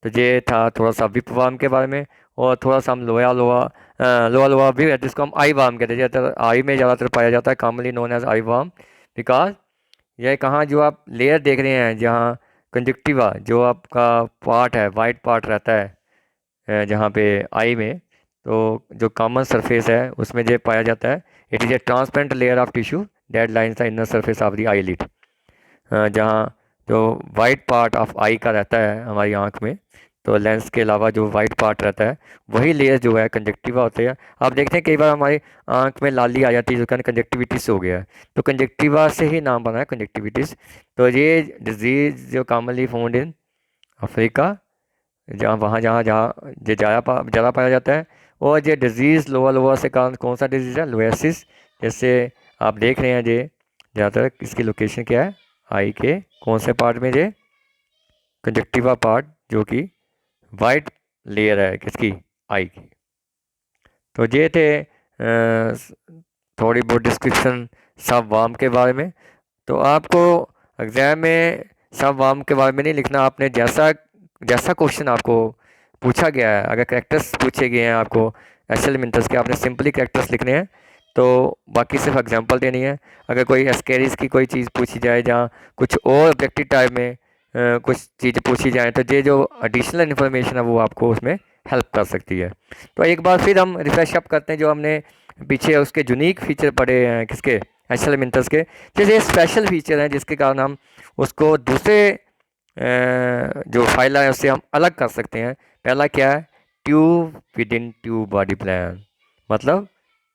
तो ये था थोड़ा सा विप वार्म के बारे में। और थोड़ा सा हम लोहा लोहा भी है, जिसको हम आई वार्म कहते हैं, ज़्यादातर आई में ज़्यादातर पाया जाता है, commonly known as eye worm. Because यह कहाँ जो आप लेयर देख रहे हैं, जहाँ कंजक्टिवा जो आपका पार्ट है, वाइट पार्ट रहता है जहाँ पे आई में, तो जो कॉमन सरफेस है उसमें जो पाया जाता है, it is A transparent layer of tissue that lines the inner surface of the eyelid. जहाँ जो वाइट पार्ट ऑफ आई का रहता है हमारी आँख में, तो लेंस के अलावा जो वाइट पार्ट रहता है वही लेयर जो है कंजक्टिवा होते हैं। आप देखते हैं कई बार हमारी आँख में लाली आ जाती है, जो कारण कंजक्टिविटिस हो गया है, तो कंजक्टिवा से ही नाम बना है कंजक्टिविटिस। तो ये डिजीज़ जो कॉमनली फाउंड इन अफ्रीका, जहाँ वहाँ जहाँ जहाँ ये ज़्यादा पाया जाता है। और ये डिजीज़ लोअर लोअर से कारण कौन सा डिजीज़ है, लोएसिस। जैसे आप देख रहे हैं ये ज़्यादातर इसकी लोकेशन क्या है, आई के कौन से पार्ट में, ये कंजक्टिवा पार्ट जो कि वाइट लेयर है किसकी, आई की। तो ये थे थोड़ी बहुत डिस्क्रिप्शन सब वार्म के बारे में। तो आपको एग्ज़ाम में सब वार्म के बारे में नहीं लिखना, आपने जैसा जैसा क्वेश्चन आपको पूछा गया है, अगर कैरेक्टर्स पूछे गए हैं आपको एसेलमेंट्स के, आपने सिंपली कैरेक्टर्स लिखने हैं। तो बाकी सिर्फ एग्जांपल देनी है। अगर कोई एस्केरिस की कोई चीज़ पूछी जाए, जहाँ कुछ और ऑब्जेक्टिव टाइप में कुछ चीज़ें पूछी जाए, तो ये जो एडिशनल इन्फॉर्मेशन है वो आपको उसमें हेल्प कर सकती है। तो एक बार फिर हम रिफ्रेश अप करते हैं जो हमने पीछे उसके यूनिक फीचर पढ़े हैं किसके, एसेलमेंट्स के। जैसे स्पेशल फीचर हैं जिसके कारण हम उसको दूसरे जो फाइल है उससे हम अलग कर सकते हैं। पहला क्या है, tube within tube body plan, मतलब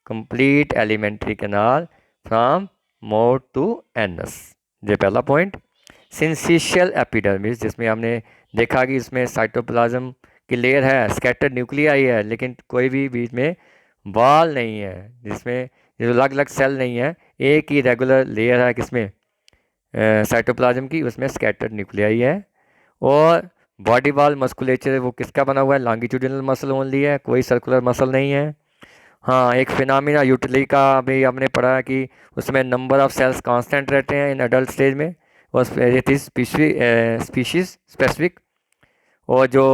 complete alimentary canal from mouth to anus, ये पहला पॉइंट। सिंसिशियल एपिडर्मिस, जिसमें हमने देखा कि इसमें साइटोप्लाज्म की लेयर है, स्कैटर्ड न्यूक्लियाई है, लेकिन कोई भी बीच में वॉल नहीं है, जिसमें जो अलग अलग सेल नहीं है, एक ही रेगुलर लेयर है किसमें, साइटोप्लाज्म की, उसमें स्कैटर्ड न्यूक्लियाई है। और बॉडी वॉल मस्कुलेचर वो किसका बना हुआ है, लॉन्गिट्यूडिनल मसल ओनली है, कोई सर्कुलर मसल नहीं है। हाँ, एक फिनोमिना यूटिली का भी हमने पढ़ा है कि उसमें नंबर ऑफ सेल्स कांस्टेंट रहते हैं इन एडल्ट स्टेज में, और इट इज़ स्पीशीज स्पेसिफिक। और जो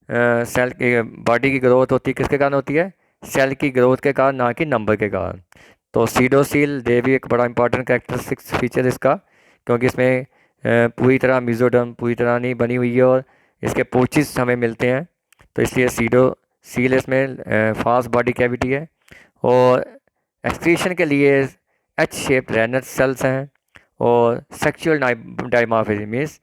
सेल की बॉडी की ग्रोथ होती है किसके कारण होती है, सेल की ग्रोथ के कारण, ना कि नंबर के कारण। तो सीडोसील दे भी एक बड़ा इंपॉर्टेंट कैरेक्टरिस्टिक्स फीचर इसका, क्योंकि इसमें पूरी तरह मिजोडर्म पूरी तरह नहीं बनी हुई है और इसके पोचिस हमें मिलते हैं, तो इसलिए सील इसमें फास्ट बॉडी कैविटी है। और एक्सक्रीशन के लिए एच शेप्ड रेनर सेल्स हैं। और sexual dimorphism means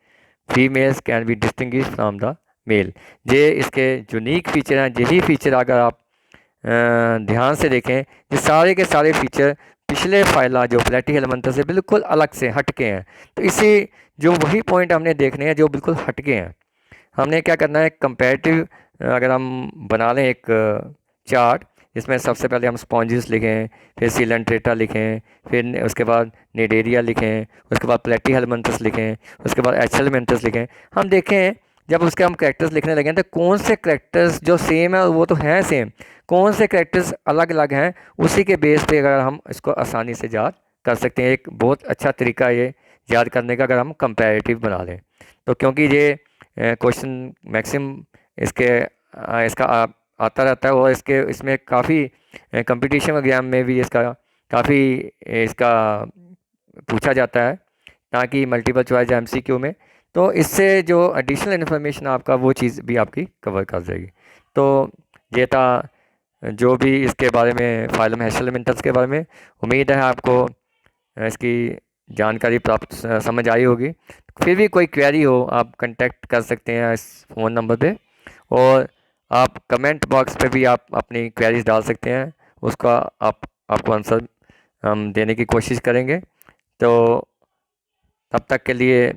females can be distinguish from the male. ये इसके यूनिक फीचर हैं। यही फीचर अगर आप ध्यान से देखें, ये सारे के सारे फीचर पिछले फाइला जो प्लेटीहेलमिंथस से बिल्कुल अलग से हटके हैं। तो इसी जो वही पॉइंट हमने देखने हैं जो बिल्कुल हटके हैं। हमने क्या करना है, कंपैरेटिव अगर हम बना लें एक चार्ट, जिसमें सबसे पहले हम स्पॉन्जिस लिखें, फिर सीलेंट्रेटा लिखें, फिर उसके बाद निडेरिया लिखें, उसके बाद प्लेटीहेलमिंथस लिखें, उसके बाद एचेलमिंथस लिखें। हम देखें जब उसके हम करेक्टर्स लिखने लगे तो कौन से करेक्टर्स जो सेम है वो तो हैं सेम, कौन से करेक्टर्स अलग अलग हैं, उसी के बेस पे अगर हम इसको आसानी से याद कर सकते हैं। एक बहुत अच्छा तरीका ये याद करने का, अगर हम कंपैरेटिव बना लें तो। क्योंकि ये क्वेश्चन मैक्सिमम इसका आता रहता है, और इसमें काफ़ी कंपटीशन एग्जाम में भी काफ़ी इसका पूछा जाता है, ना कि मल्टीपल चॉइस एमसीक्यू में। तो इससे जो एडिशनल इन्फॉर्मेशन आपका वो चीज़ भी आपकी कवर कर जाएगी। तो ये था जो भी इसके बारे में फाइलम हैश एलिमेंट्स के बारे में। उम्मीद है आपको इसकी जानकारी प्राप्त समझ आई होगी। फिर भी कोई क्वेरी हो आप कांटेक्ट कर सकते हैं इस फ़ोन नंबर पे, और आप कमेंट बॉक्स पे भी आप अपनी क्वेरीज डाल सकते हैं, उसका आपको आंसर हम देने की कोशिश करेंगे। तो तब तक के लिए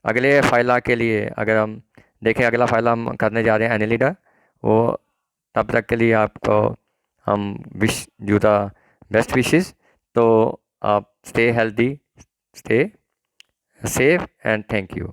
अगले फाइला के लिए अगर हम देखें, अगला फाइल हम करने जा रहे हैं एनिलिडा, वो तब तक के लिए आपको हम wish you the best wishes. तो आप stay healthy, stay safe, and thank you.